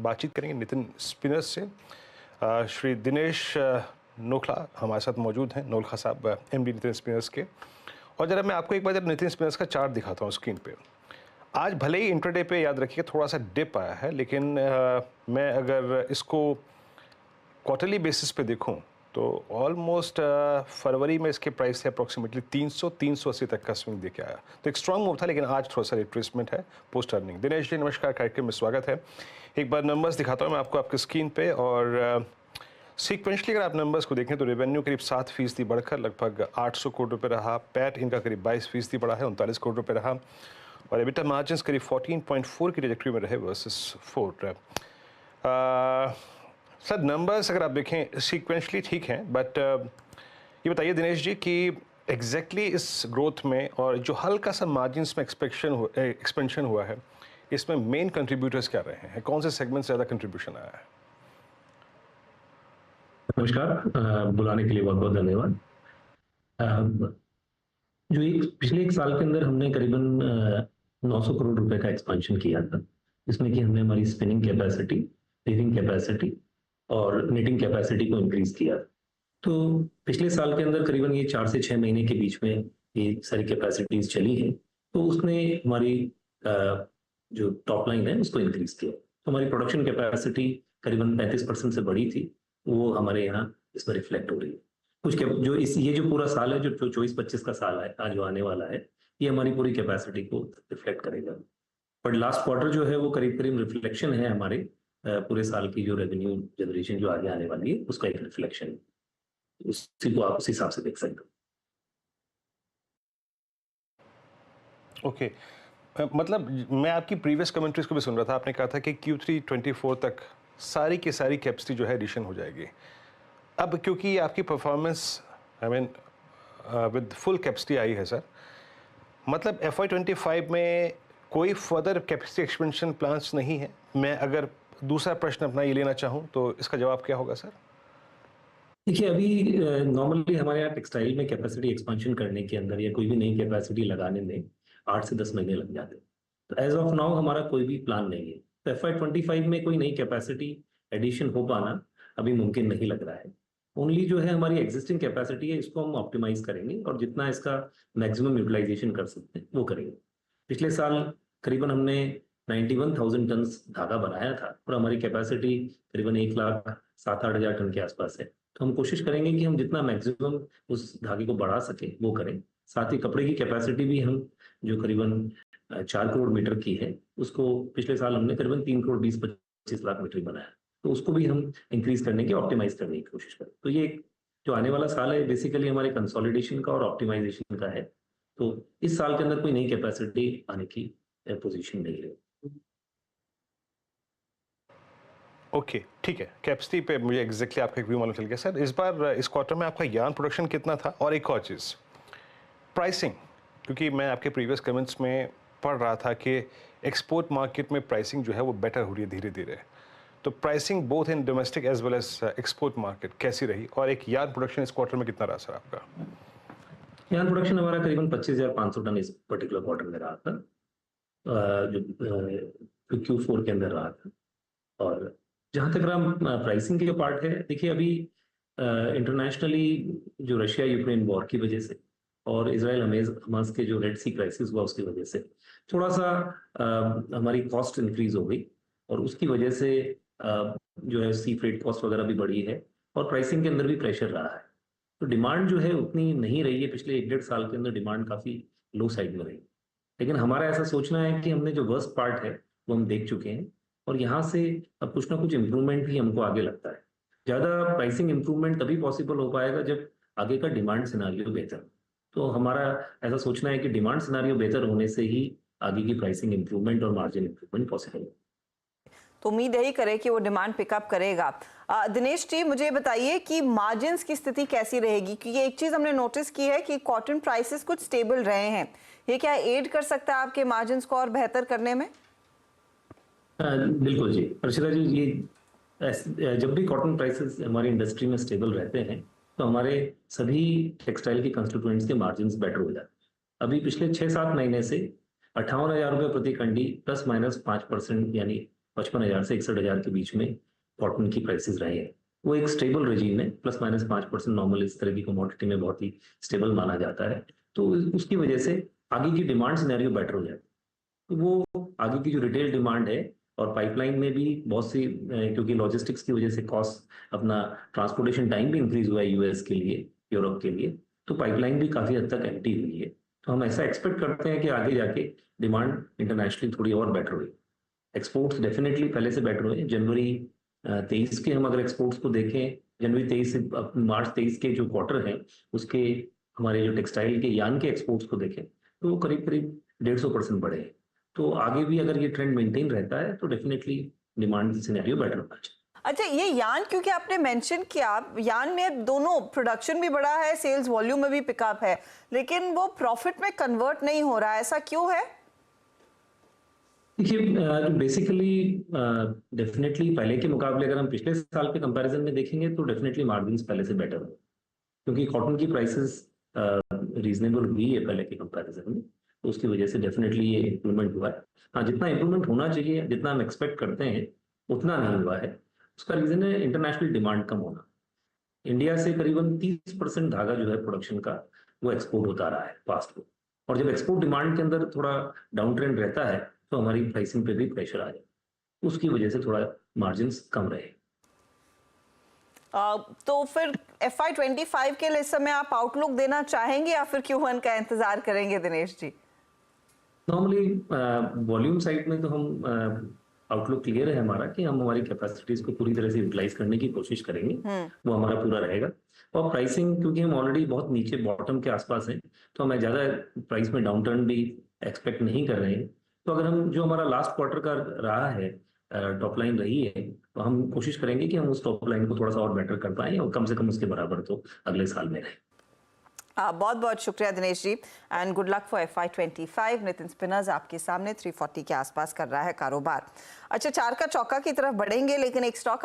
बातचीत करेंगे नितिन स्पिनर्स से। श्री दिनेश नोखला हमारे साथ मौजूद हैं, नोखला साहब एमडी नितिन स्पिनर्स के। और जरा मैं आपको एक बार नितिन स्पिनर्स का चार्ट दिखाता हूँ स्क्रीन पे। आज भले ही इंट्राडे पे याद रखिए थोड़ा सा डिप आया है, लेकिन मैं अगर इसको क्वार्टरली बेसिस पे देखूं तो ऑलमोस्ट फरवरी में इसके प्राइस से अप्रॉक्सीमेटली 300-380 तक का स्विंग देके आया। तो एक स्ट्रांग मूव था, लेकिन आज थोड़ा सा रिट्रेसमेंट है पोस्ट अर्निंग। दिनेश जी नमस्कार, कार्यक्रम में स्वागत है। एक बार नंबर्स दिखाता हूँ मैं आपको आपकी स्क्रीन पे, और सीक्वेंशली अगर आप नंबर्स को देखें तो रेवेन्यू करीब 7% बढ़कर लगभग 800 करोड़ रुपये रहा। पैट इनका करीब 22% बढ़ा है, 39 करोड़ रुपये रहा। और एबिटा मार्जिन्स करीब 14.4 की ट्रैजेक्टरी में रहे वर्सेस 4। सर नंबर्स अगर आप देखें सीक्वेंशली ठीक हैं, बट ये बताइए दिनेश जी कि एग्जैक्टली इस ग्रोथ में और जो हल्का सा मार्जिन्स में एक्सपेंशन हुआ है, इसमें मेन कंट्रीब्यूटर्स क्या रहे हैं? कौन से सेगमेंट से ज़्यादा कंट्रीब्यूशन आया है? नमस्कार, बुलाने के लिए बहुत बहुत धन्यवाद। जो पिछले एक साल के अंदर हमने करीबन 900 करोड़ रुपए का एक्सपेंशन किया था, जिसमें कि हमने हमारी स्पिनिंग कैपेसिटी, रीडिंग कैपेसिटी और नीटिंग कैपेसिटी को इंक्रीज किया। तो पिछले साल के अंदर करीबन ये 4 से 6 महीने के बीच में ये सारी कैपेसिटीज चली हैं, तो उसने हमारी जो टॉप लाइन है उसको इंक्रीज किया। तो हमारी प्रोडक्शन कैपेसिटी करीबन 35% से बढ़ी थी, वो हमारे यहाँ इसमें रिफ्लेक्ट हो रही है। कुछ जो ये जो पूरा साल है, जो 24-25 का साल है आज जो आने वाला है, ये हमारी पूरी कैपेसिटी को रिफ्लेक्ट करेगा। बट लास्ट क्वार्टर जो है वो करीब करीब रिफ्लेक्शन है हमारे पूरे साल की जो रेवेन्यू जनरेशन जो आगे आने वाली है उसका एक रिफ्लेक्शन है। उसी को आप उस हिसाब से देख सकते हो। ओके, मतलब मैं आपकी प्रीवियस कमेंट्रीज को भी सुन रहा था, आपने कहा था कि Q3 24 तक सारी की सारी कैपेसिटी जो है एडिशन हो जाएगी। अब क्योंकि आपकी performance with full capacity I है सर, मतलब FY25 में कोई फर्दर कैपेसिटी एक्सपेंशन प्लान्स नहीं है? मैं अगर दूसरा प्रश्न अपना ये लेना चाहूँ तो इसका जवाब क्या होगा सर? देखिए, अभी नॉर्मली हमारे यहाँ टेक्सटाइल में कैपेसिटी एक्सपेंशन करने के अंदर या कोई भी नई कैपेसिटी लगाने में 8 से 10 महीने लग जाते हैं। तो एज ऑफ नाउ हमारा कोई भी प्लान नहीं है। तो FY25 में कोई नई कैपेसिटी एडिशन हो पाना अभी मुमकिन नहीं लग रहा है। ओनली जो है हमारी एग्जिस्टिंग कैपेसिटी है, इसको हम ऑप्टिमाइज करेंगे और जितना इसका मैक्सिमम यूटिलाइजेशन कर सकते हैं वो करेंगे। पिछले साल करीबन हमने 91,000 टन धागा बनाया था और हमारी कैपेसिटी करीबन 1,07,000-8,000 टन के आसपास है। तो हम कोशिश करेंगे कि हम जितना मैक्सिमम उस धागे को बढ़ा सके वो करें। साथ ही कपड़े की कैपेसिटी भी हम जो करीबन 4 करोड़ मीटर की है, उसको पिछले साल हमने करीबन 3 करोड़ 20-25 लाख मीटर बनाया, तो उसको भी हम इंक्रीज करने की, ऑप्टिमाइज करने की कोशिश करें। तो ये जो आने वाला साल है बेसिकली हमारे कंसोलिडेशन का और ऑप्टिमाइजेशन का है। तो इस साल के अंदर कोई नई कैपेसिटी आने की पोजीशन नहीं है। ओके, ठीक है। कैपेसिटी पे मुझे एग्जैक्टली आपका एक व्यू मालूम चल गया सर। इस बार इस क्वार्टर में आपका यार्न प्रोडक्शन कितना था? और एक और चीज़, प्राइसिंग, क्योंकि मैं आपके प्रीवियस कमेंट्स में पढ़ रहा था कि एक्सपोर्ट मार्केट में प्राइसिंग जो है वो बेटर हो रही है धीरे धीरे। तो pricing both in domestic as well as export market कैसी रही? और एक यार्न प्रोडक्शन इस क्वार्टर में कितना रहा सर आपका? यार्न प्रोडक्शन हमारा करीबन 25,500 टन इस पर्टिकुलर क्वार्टर में रहा था, जो Q4 के अंदर रहा था। और जहाँ तक रहा प्राइसिंग के जो पार्ट है, देखिए अभी इंटरनेशनली जो रशिया यूक्रेन वॉर की वजह से और इजराइल हमास के जो रेड सी क्राइसिस हुआ उसकी वजह से थोड़ा सा हमारी कॉस्ट इंक्रीज हो गई और उसकी वजह से जो है सी फ्रेट कॉस्ट वगैरह भी बढ़ी है और प्राइसिंग के अंदर भी प्रेशर रहा है। तो डिमांड जो है उतनी नहीं रही है। पिछले 1-1.5 साल के अंदर डिमांड काफ़ी लो साइड में रही, लेकिन हमारा ऐसा सोचना है कि हमने जो वर्स्ट पार्ट है वो हम देख चुके हैं और यहाँ से अब कुछ ना कुछ इम्प्रूवमेंट ही हमको आगे लगता है। ज़्यादा प्राइसिंग इम्प्रूवमेंट तभी पॉसिबल हो पाएगा जब आगे का डिमांड सिनारियो बेहतर। तो हमारा ऐसा सोचना है कि डिमांड सिनारियो बेहतर होने से ही आगे की प्राइसिंग इम्प्रूवमेंट और मार्जिन इम्प्रूवमेंट पॉसिबल है। तो उम्मीद यही करें कि वो डिमांड पिकअप करेगा। दिनेश जी मुझे बताइए कि मार्जिन्स की स्थिति कैसी रहेगी, क्योंकि एक चीज हमने नोटिस की है कि कॉटन प्राइसेस कुछ स्टेबल रहे हैं। ये क्या एड कर सकता है आपके मार्जिन्स को और बेहतर करने में? बिल्कुल जी अर्शिता जी, ये जब भी कॉटन प्राइसेस हमारी इंडस्ट्री में स्टेबल रहते हैं तो हमारे सभी टेक्सटाइल के कंस्टिट्यूएंट्स के मार्जिन्स बेटर हो जाते हैं। अभी पिछले 6-7 महीने से 58,000 रुपये प्रति कंडी ±5% यानी 55,000 से 61,000 के बीच में कॉटन की प्राइसेस रहे हैं। वो एक स्टेबल रेजीम है, ±5% नॉर्मल इस तरह की कमोडिटी में बहुत ही स्टेबल माना जाता है। तो उसकी वजह से आगे की डिमांड सिनेरियो बेटर हो जाता है। तो वो आगे की जो रिटेल डिमांड है और पाइपलाइन में भी बहुत सी क्योंकि लॉजिस्टिक्स की वजह से कॉस्ट अपना ट्रांसपोर्टेशन टाइम भी इंक्रीज हुआ है यूएस के लिए, यूरोप के लिए, तो पाइपलाइन भी काफी हद तक एम्प्टी हुई है। तो हम ऐसा एक्सपेक्ट करते हैं कि आगे जाके डिमांड इंटरनेशनली थोड़ी और बेटर हुई। एक्सपोर्ट्स डेफिनेटली पहले से बेटर हुए। जनवरी 23 के हम अगर एक्सपोर्ट्स को देखें, जनवरी 23 से मार्च 23 के जो क्वार्टर हैं उसके हमारे जो टेक्सटाइल के यान के एक्सपोर्ट्स को देखें तो करीब करीब 150% बढ़े हैं। तो आगे भी अगर ये ट्रेंड मेंटेन रहता है तो डेफिनेटली डिमांड सिनेरियो बेटर होना चाहिए। अच्छा, ये यान क्योंकि आपने मेंशन किया, यान में दोनों प्रोडक्शन भी बढ़ा है, सेल्स वॉल्यूम में भी पिकअप है, लेकिन वो प्रॉफिट में कन्वर्ट नहीं हो रहा है, ऐसा क्यों है? देखिए बेसिकली डेफिनेटली पहले के मुकाबले अगर हम पिछले साल के कंपैरिजन में देखेंगे तो डेफिनेटली मार्जिन्स पहले से बेटर है, क्योंकि कॉटन की प्राइसेस रीजनेबल हुई है पहले के कंपैरिजन में, तो उसकी वजह से डेफिनेटली ये इम्प्रूवमेंट हुआ है। हाँ, जितना इम्प्रूवमेंट होना चाहिए, जितना हम एक्सपेक्ट करते हैं उतना नहीं हुआ है। उसका रीजन है इंटरनेशनल डिमांड कम होना। इंडिया से करीबन 30% धागा जो है प्रोडक्शन का वो एक्सपोर्ट होता रहा है पास्ट में, और जब एक्सपोर्ट डिमांड के अंदर थोड़ा डाउन ट्रेंड रहता है तो हमारी प्राइसिंग पे भी प्रेशर आ जाए, उसकी वजह से थोड़ा मार्जिन्स कम रहे। तो फिर FY25 के लिए इस समय आप आउटलुक देना चाहेंगे या फिर Q1 का इंतजार करेंगे Dinesh ji? Normally volume side में तो हम आउटलुक क्लियर है हमारा कि हम हमारी कैपेसिटीज को पूरी तरह से यूटिलाइज करने की कोशिश करेंगे, वो हमारा पूरा रहेगा। और प्राइसिंग क्योंकि हम ऑलरेडी बहुत नीचे बॉटम के आसपास हैं तो हमें ज़्यादा प्राइस में डाउन टर्न भी एक्सपेक्ट नहीं कर रहे हैं। तो अगर हम जो हमारा लास्ट क्वार्टर का रहा है टॉप लाइन रही है, तो हम कोशिश करेंगे कि हम उस टॉप लाइन को थोड़ा सा और बेटर कर पाएं और कम से कम उसके बराबर तो अगले साल में रहे। बहुत बहुत शुक्रिया Dinesh ji and good luck for FY25। Nitin spinners आपके सामने 340 के आसपास कर रहा है कारोबार। अच्छा, 4 का चौका की तरफ बढ़ेंगे, लेकिन एक स्टॉक